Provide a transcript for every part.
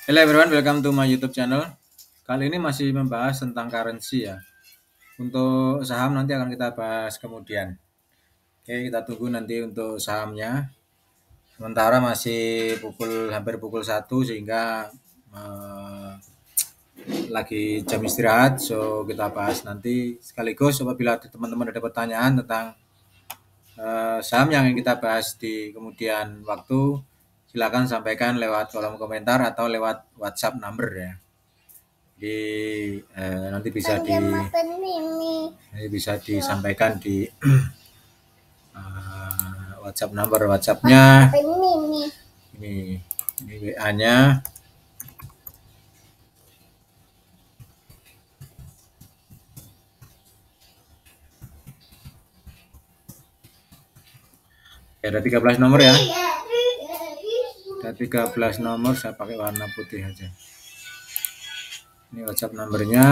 Hello everyone, welcome to my YouTube channel. Kali ini masih membahas tentang currency ya. Untuk saham nanti akan kita bahas kemudian. Oke, kita tunggu nanti untuk sahamnya. Sementara masih hampir pukul 1 sehingga eh, lagi jam istirahat. So kita bahas nanti sekaligus apabila teman-teman ada pertanyaan tentang saham yang ingin kita bahas di kemudian waktu, silakan sampaikan lewat kolom komentar atau lewat WhatsApp number ya. Jadi nanti bisa disampaikan di WhatsApp number WhatsAppnya ini WA-nya. Ada 13 nomor ya. Ada 13 nomor, saya pakai warna putih aja. Ini WhatsApp nomornya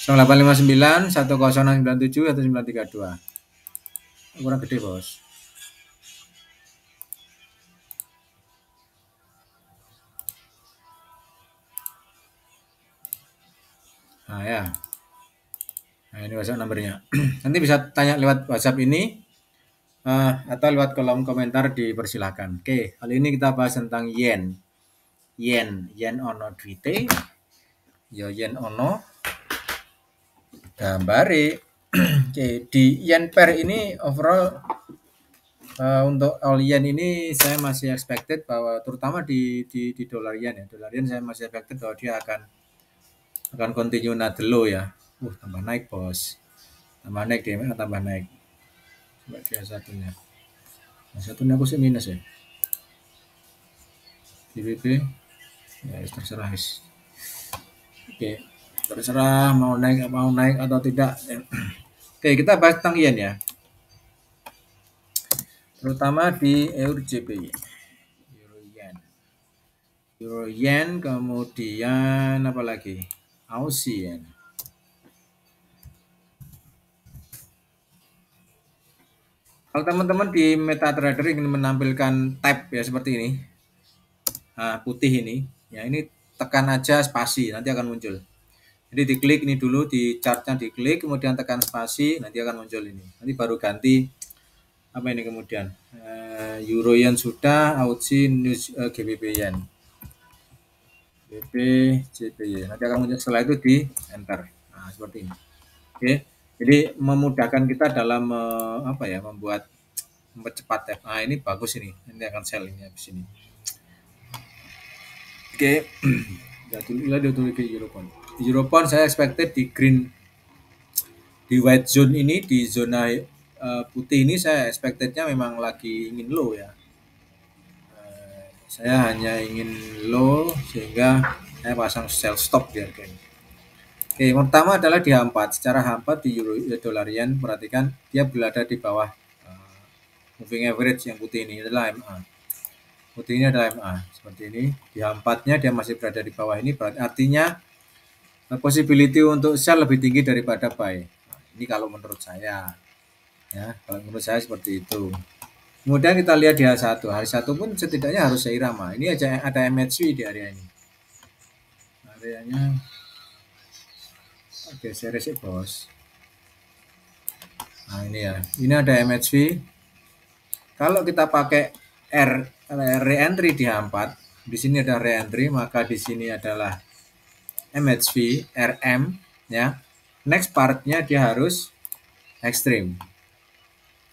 0859 1097 1932. Kurang gede, Bos. Nah ya. Nah, ini WhatsApp nomornya. Nanti bisa tanya lewat WhatsApp ini atau lewat kolom komentar, dipersilahkan. Oke, kali ini kita bahas tentang yen. Yen ono duite. Ya yen ono gambare. Oke, di yen pair ini overall untuk all yen ini saya masih expected bahwa terutama di dolar yen ya. Dolar yen saya masih expected bahwa dia akan continue nadelo ya. Tambah naik, Bos. Tambah naik DMA, tambah naik. Coba dia satunya. Nah, satunya aku sih minus ya. DBB ya terserah guys. Oke, terserah mau naik atau tidak. Oke, kita bahas tentang yen ya. Terutama di EUR/JPY. Euro yen, kemudian apa lagi? Aussie yen. Kalau teman-teman di MetaTrader ingin menampilkan tab ya seperti ini, putih ini, ya ini tekan aja spasi, nanti akan muncul. Jadi diklik ini dulu, di chartnya diklik, kemudian tekan spasi, nanti akan muncul ini. Nanti baru ganti apa ini kemudian Euro yen sudah, Aussie News GBP yen, GBP JPY. Nanti akan muncul, setelah itu di enter. Nah seperti ini. Oke, jadi memudahkan kita dalam mempercepat tab. Nah ini bagus ini akan sell ini habis ini. Oke, dia tulis ke Eurobond. Eurobond saya expected di green, di white zone ini, di zona putih ini saya expectednya memang lagi ingin low ya. Saya hanya ingin low sehingga saya pasang sell stop di harga ini. Oke, yang pertama adalah di H4. Secara H4 di euro dolar yen, perhatikan dia berada di bawah moving average yang putih ini adalah MA. Putih ini adalah MA seperti ini. Di H4-nya dia masih berada di bawah ini, berarti artinya possibility untuk sell lebih tinggi daripada buy. Nah, ini kalau menurut saya. Ya, kalau menurut saya seperti itu. Kemudian kita lihat di H1. H1 pun setidaknya harus seirama. Ini aja ada MHV di area ini. Areanya oke, saya reset, Bos. Nah, ini ya. Ini ada MHV. Kalau kita pakai re-entry di H4, di sini ada re-entry, maka di sini adalah MHV, RM ya. Next partnya dia harus ekstrim.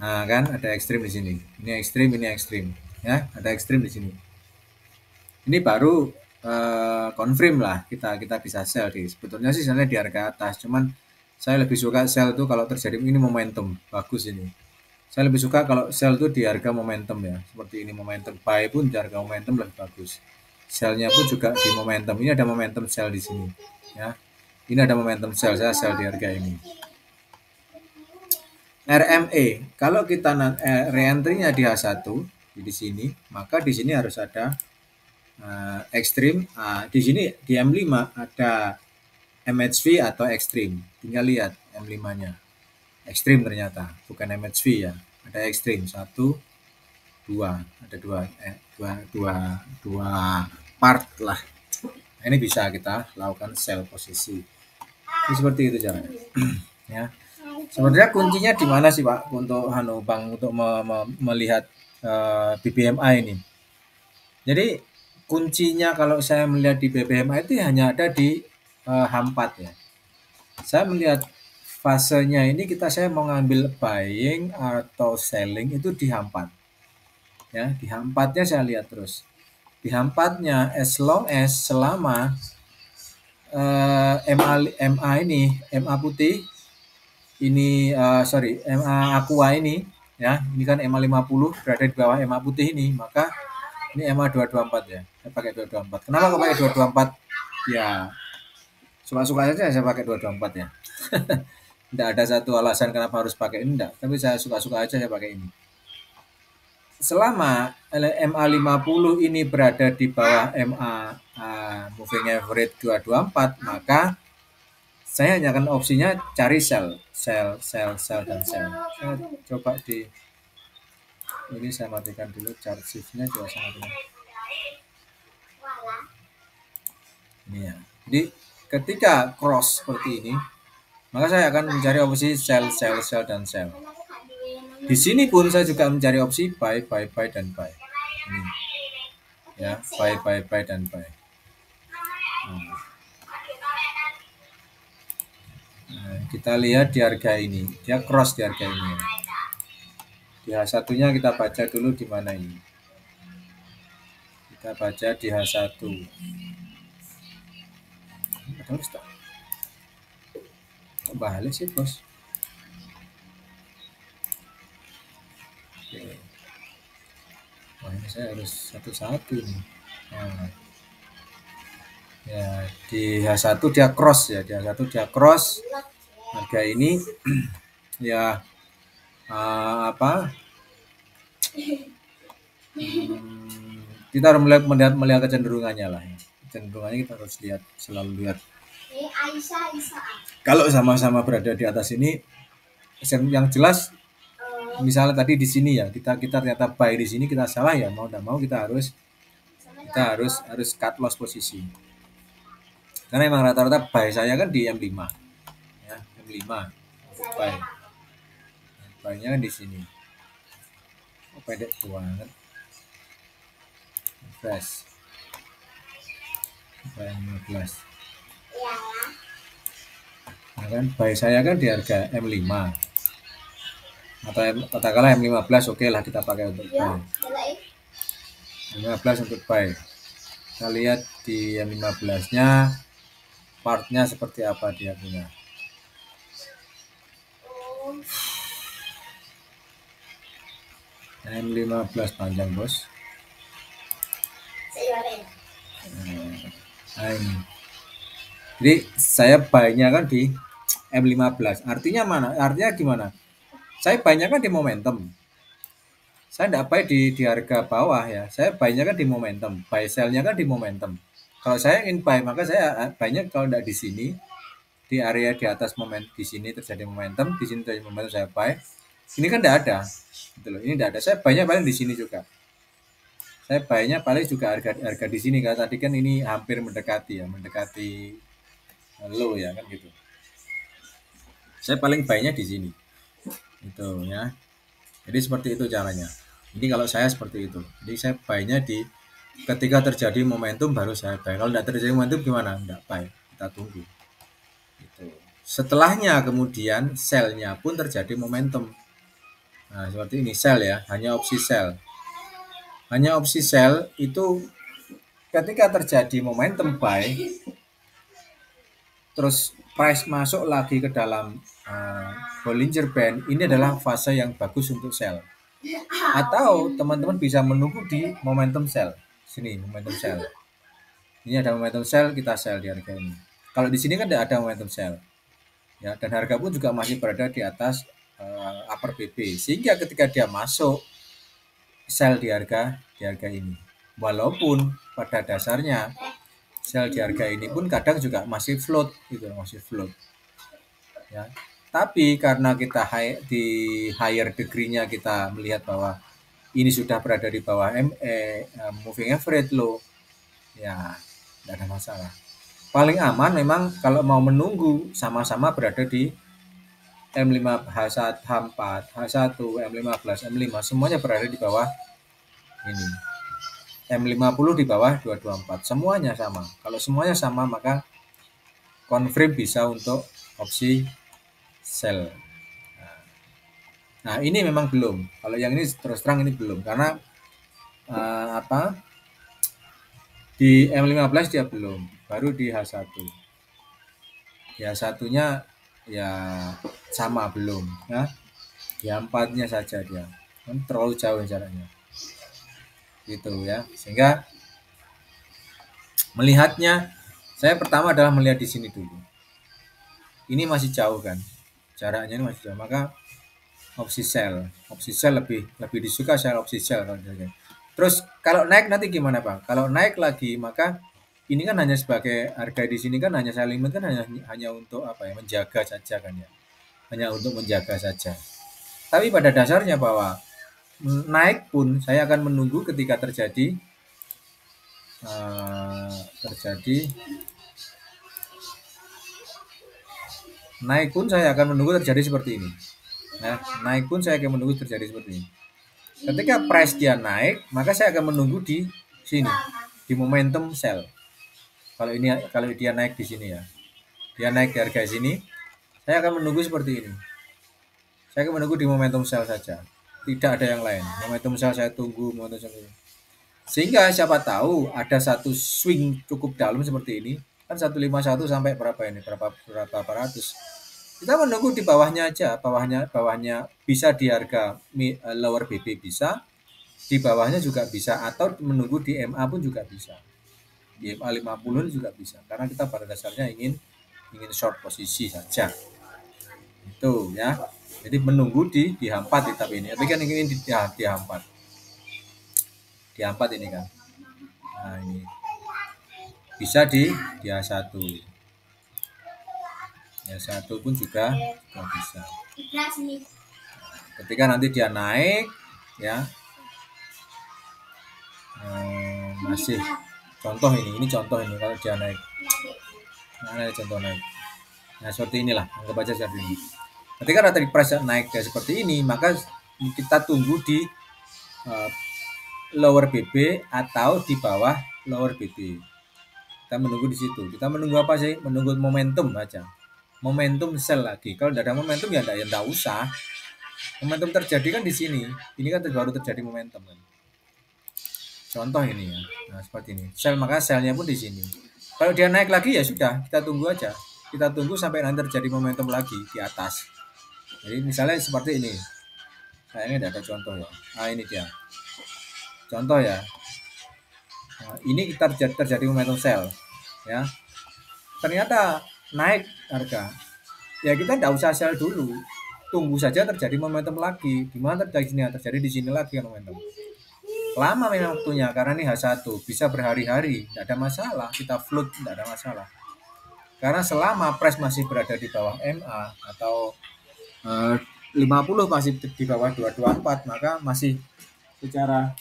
Nah, kan ada ekstrim di sini. Ini ekstrim, ini ekstrim. Ya, ada ekstrim di sini. Ini baru confirm lah kita bisa sell di. Sebetulnya sih sellnya di harga atas, cuman saya lebih suka sell tuh kalau terjadi ini momentum bagus ini. Saya lebih suka kalau sell tuh di harga momentum ya. Seperti ini momentum, buy pun di harga momentum lebih bagus. Sell-nya pun juga di momentum. Ini ada momentum sell di sini ya. Ini ada momentum sell, saya sell di harga ini. RME, kalau kita re-entry-nya di H1 di sini, maka di sini harus ada ekstrim. Di sini di M5 ada MHV atau ekstrim. Tinggal lihat M5-nya. Ekstrim ternyata, bukan MHV ya. Ada ekstrim 1, 2, ada dua part lah. Ini bisa kita lakukan sell posisi. Jadi seperti itu caranya. Ya. Sebenarnya kuncinya di mana sih Pak untuk Bang untuk melihat BBMI ini? Jadi kuncinya kalau saya melihat di BBMI itu hanya ada di H4 ya. Saya melihat fasenya ini saya mau ngambil buying atau selling itu di H4. Ya, di H4-nya saya lihat terus. Di H4-nya selama MA ini, MA putih ini MA aqua ini ya, ini kan MA 50 berada di bawah MA putih ini, maka ini MA 224 ya. Saya pakai 224. Kenapa kok pakai 224? Ya, suka-suka saja saya pakai 224 ya. Tidak ada satu alasan kenapa harus pakai ini, enggak. Tapi saya suka-suka aja saya pakai ini. Selama MA 50 ini berada di bawah MA moving average 224, maka saya hanya akan opsinya cari sell, dan sell. Saya coba ini saya matikan dulu chart shift-nya juga saya matikan. Ini ya. Jadi ketika cross seperti ini, maka saya akan mencari opsi sell, dan sell. Di sini pun saya juga mencari opsi buy, dan buy. Ini. Ya, buy, dan buy. Nah, kita lihat di harga ini, dia cross di harga ini. Di H1-nya kita baca dulu di mana ini. Kita baca di H1. Terus tak? Kok balik sih, Bos? Oke. Wah, ini saya harus satu-satu nih. Nah. Ya, di H1 dia cross ya, di H1 dia cross. Harga ini ya kita harus melihat kecenderungannya lah ya. Kecenderungannya kita harus selalu lihat. Kalau sama-sama berada di atas ini, yang jelas misalnya tadi di sini ya, kita ternyata buy di sini, kita salah ya, mau tidak mau kita harus cut loss posisi. Karena memang rata-rata buy saya kan di M5. Ya, M5 buy. Buy-nya kan di sini. Oh, pendek banget. Fresh. Buy 15. Nah, kan buy saya kan di harga M5. Atau katakanlah M15, oke lah kita pakai untuk buy. M15 untuk buy. Kita lihat di M15-nya partnya seperti apa dia punya. M15 panjang, Bos. Nah, ini. Jadi saya buy-nya kan di M15. Artinya mana? Artinya gimana? Saya buy-nya kan di momentum. Saya tidak buy di harga bawah ya. Saya buy-nya kan di momentum. Buy sell-nya kan di momentum. Kalau saya ingin buy, maka saya buy-nya kalau tidak di sini, di area di atas di sini terjadi momentum, di sini terjadi momentum, saya buy. Ini kan tidak ada. Gitu loh. Ini tidak ada. Saya buy-nya paling di sini juga. Saya buy-nya paling juga harga di sini. Karena tadi kan ini hampir mendekati low ya kan gitu. Saya paling buy-nya di sini. Itu ya. Jadi seperti itu caranya. Jadi kalau saya seperti itu. Jadi saya buy-nya ketika terjadi momentum baru saya buy. Kalau tidak terjadi momentum gimana? Tidak buy. Kita tunggu. Gitu. Setelahnya kemudian sell-nya pun terjadi momentum. Nah, seperti ini sell ya, hanya opsi sell. Hanya opsi sell itu ketika terjadi momentum buy, terus price masuk lagi ke dalam Bollinger Band, ini adalah fase yang bagus untuk sell. Atau teman-teman bisa menunggu di momentum sell. Sini momentum sell. Ini ada momentum sell, kita sell di harga ini. Kalau di sini kan tidak ada momentum sell. Ya, dan harga pun juga masih berada di atas upper BB, sehingga ketika dia masuk sell di harga ini, walaupun pada dasarnya sell di harga ini pun kadang juga masih float gitu, ya. Tapi karena kita di higher degree-nya kita melihat bahwa ini sudah berada di bawah moving average low ya tidak ada masalah. Paling aman memang kalau mau menunggu sama-sama berada di M5, H1, H4, H1, M15, M5 semuanya berada di bawah ini. M50 di bawah 224. Semuanya sama. Kalau semuanya sama maka confirm bisa untuk opsi sell. Nah, ini memang belum. Kalau yang ini terus terang ini belum karena di M15 dia belum, baru di H1. Di H1-nya ya sama belum ya. Di H4-nya saja dia. Kan terlalu jauh jaraknya. Gitu ya. Sehingga melihatnya saya pertama adalah melihat di sini dulu. Ini masih jauh kan. Jaraknya ini masih jauh. Maka opsi sell lebih disuka sell opsi sell. Terus kalau naik nanti gimana Bang? Kalau naik lagi maka ini kan hanya sebagai harga di sini kan hanya selling kan hanya untuk apa ya, menjaga saja kan ya. Hanya untuk menjaga saja. Tapi pada dasarnya bahwa naik pun saya akan menunggu ketika terjadi naik pun saya akan menunggu terjadi seperti ini. Nah, naik pun saya akan menunggu terjadi seperti ini. Ketika price dia naik, maka saya akan menunggu di sini, di momentum sell. Kalau dia naik di sini ya, dia naik di harga sini, saya akan menunggu seperti ini. Saya akan menunggu di momentum sell saja, tidak ada yang lain. Momentum sell saya tunggu, momentum sell. Sehingga siapa tahu ada satu swing cukup dalam seperti ini, kan 151 sampai berapa ini, berapa ratus. Kita menunggu di bawahnya aja, bawahnya bisa di harga lower BB bisa, di bawahnya juga bisa, atau menunggu di MA pun juga bisa. Di MA 50 juga bisa, karena kita pada dasarnya ingin short posisi saja. Itu ya. Jadi menunggu di H4 tapi ini. Tapi kan ingin di H4. Di H4 ini kan. Nah, ini bisa di H1. H1 pun juga bisa. Ketika nanti dia naik ya. Masih contoh ini contoh ini kalau dia naik. Nah, contoh naik. Nah, seperti inilah, anggap aja seperti ini. Ketika rata price naik kayak seperti ini, maka kita tunggu di lower BB atau di bawah lower BB. Kita menunggu di situ. Kita menunggu apa sih? Menunggu momentum aja. Momentum sell lagi. Kalau tidak ada momentum ya enggak usah. Momentum terjadi kan di sini. Ini kan baru terjadi momentum kan. Contoh ini ya. Nah, seperti ini. Sell, maka sellnya pun di sini. Kalau dia naik lagi ya sudah, kita tunggu aja. Kita tunggu sampai nanti terjadi momentum lagi di atas. Jadi misalnya seperti ini. Sayangnya tidak ada contoh ya. Nah, ini dia. Contoh ya. Nah, ini kita terjadi momentum sell ya. Ternyata naik harga. Ya kita tidak usah sell dulu. Tunggu saja terjadi momentum lagi. Gimana terjadi di sini lagi kan momentum. Lama memang waktunya karena ini H1 bisa berhari-hari, tidak ada masalah. Kita float tidak ada masalah. Karena selama price masih berada di bawah MA atau 50 masih di bawah 224, maka masih secara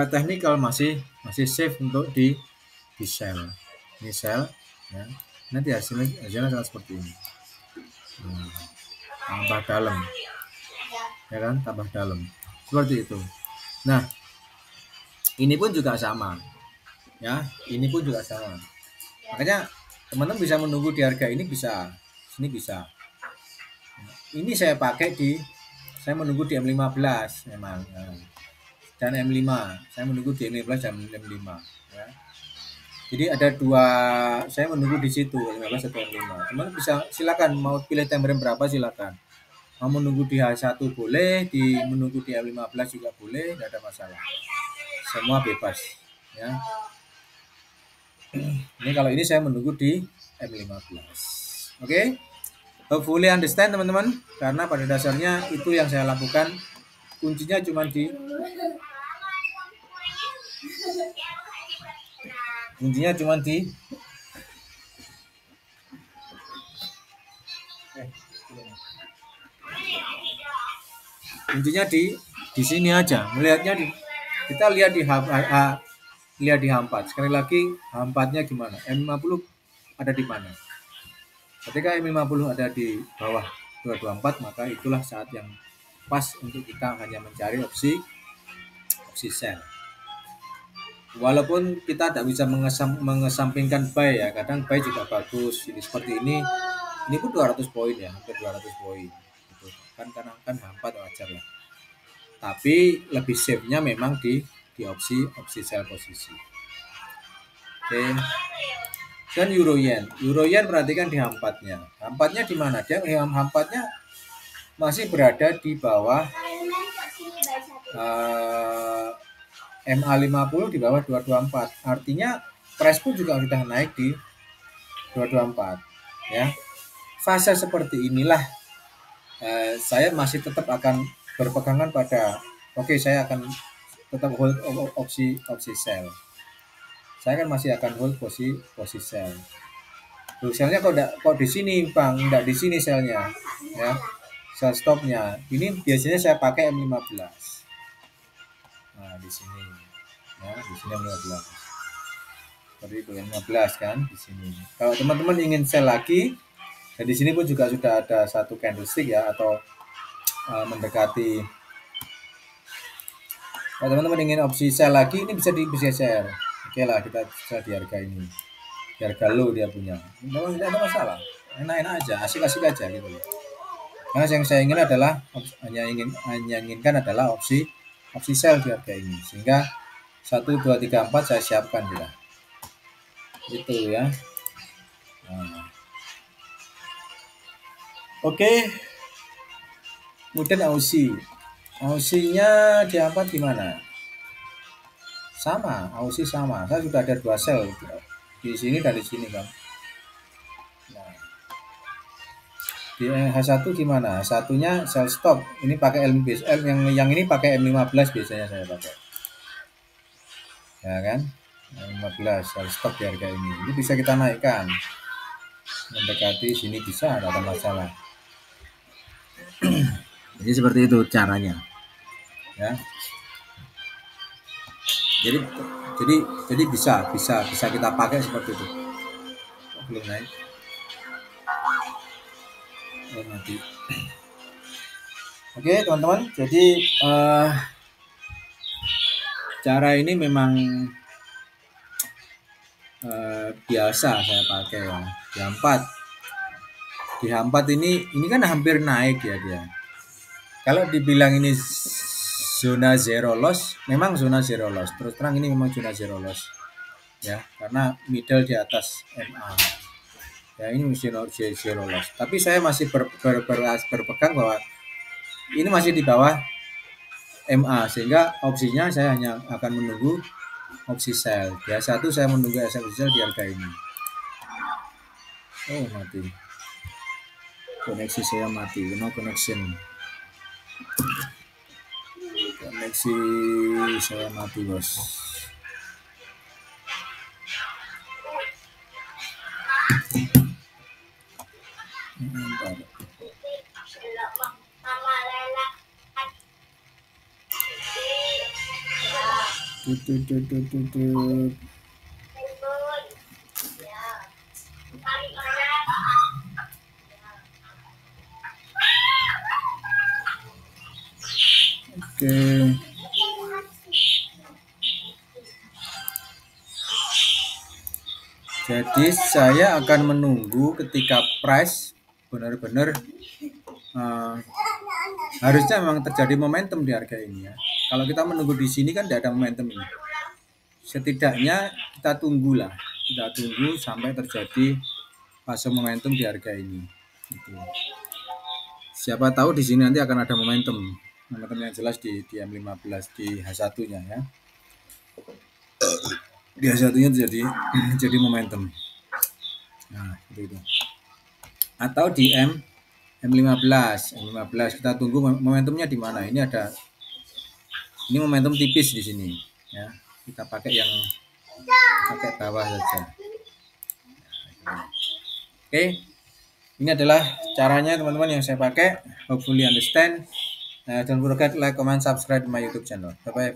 teknikal masih safe untuk di sell. Ini sell ya. Nanti hasilnya seperti ini. Tambah dalam. Ya kan, tambah dalam. Seperti itu. Nah, ini pun juga sama. Ya, ini pun juga sama. Makanya teman-teman bisa menunggu di harga ini bisa. Sini bisa. Ini saya pakai saya menunggu di M15 memang. Dan M5. Saya menunggu di M15 dan M5 ya. Jadi ada dua, saya menunggu di situ M15 atau M5. Teman-teman bisa silakan mau pilih time frame berapa silakan. Mau menunggu di H1 boleh, menunggu di M15 juga boleh, tidak ada masalah. Semua bebas ya. Ini kalau ini saya menunggu di M15. Oke. Hopefully understand teman-teman, karena pada dasarnya itu yang saya lakukan. Kuncinya cuma di kuncinya di sini aja. Melihatnya kita lihat di lihat di hampat. Sekali lagi, hampatnya gimana? M50 ada di mana? Ketika M50 ada di bawah 224, maka itulah saat yang pas untuk kita hanya mencari opsi sell. Walaupun kita tidak bisa mengesampingkan buy ya, kadang buy juga bagus. Ini seperti ini pun 200 poin ya, hampir 200 poin. Gitu. Kan hampat wajar lah. Tapi lebih safe-nya memang di opsi sell posisi. Oke. Dan euro yen perhatikan di hampatnya. Hampatnya di mana? Dia hampatnya masih berada di bawah MA50 di bawah 224. Artinya price pun juga sudah naik di 224 ya. Fase seperti inilah saya masih tetap akan berpegangan pada saya akan tetap hold opsi sell. Saya kan masih akan hold posisi sell. Selnya kok di sini Bang, enggak di sini selnya ya. Sell stopnya. Ini biasanya saya pakai M15. Nah, di sini. Ya, di sini M15. Seperti itu M15 kan di sini. Kalau teman-teman ingin sell lagi, dan di sini pun juga sudah ada satu candlestick ya atau mendekati. Kalau teman-teman ingin opsi sell lagi, ini bisa share. Oke lah, kita bisa di harga ini. Di harga low dia punya. Memang tidak ada masalah. Enak-enak aja, asik-asik aja gitu loh. Karena yang saya ingin adalah inginkan adalah opsi sell di harga ini. Sehingga 1, 2, 3, 4 saya siapkan juga. Gitu ya. Nah. Oke. Kemudian Aussie-nya diampat di mana? Sama, Aussie sama. Saya sudah ada 2 sell di sini dan di sini kan. Nah. Di H1 gimana? Satunya sell stop. Ini pakai yang ini pakai M15 biasanya saya pakai. Ya kan? M15 sell stop di harga ini. Ini bisa kita naikkan. Mendekati sini bisa, tidak ada masalah. Jadi seperti itu caranya. Ya. Jadi bisa kita pakai seperti itu. Belum naik. Nanti. Oke teman-teman, jadi cara ini memang biasa saya pakai ya. Di hampat ini kan hampir naik ya dia. Kalau dibilang ini zona zero loss, memang zona zero loss. Terus terang ini memang zona zero loss ya, karena middle di atas MA. Ya ini zero loss. Tapi saya masih berpegang bahwa ini masih di bawah MA, sehingga opsinya saya hanya akan menunggu opsi sell. Biasa tuh saya menunggu opsi sell di harga ini. Oh mati. Koneksi saya mati. No connection. Koneksi saya mati bos. Bentar. Oke. Jadi saya akan menunggu ketika price benar-benar harusnya memang terjadi momentum di harga ini ya. Kalau kita menunggu di sini kan tidak ada momentum ini. Setidaknya kita tunggu sampai terjadi fase momentum di harga ini. Gitu. Siapa tahu di sini nanti akan ada momentum yang jelas di M15 di H1-nya ya. Di H1-nya jadi momentum. Nah, itu. Atau di M15 kita tunggu momentumnya di mana. Ini momentum tipis di sini ya. Kita pakai bawah saja. Oke. Ini adalah caranya teman-teman yang saya pakai. Hopefully understand. Don't forget like, comment, subscribe my YouTube channel. Bye bye.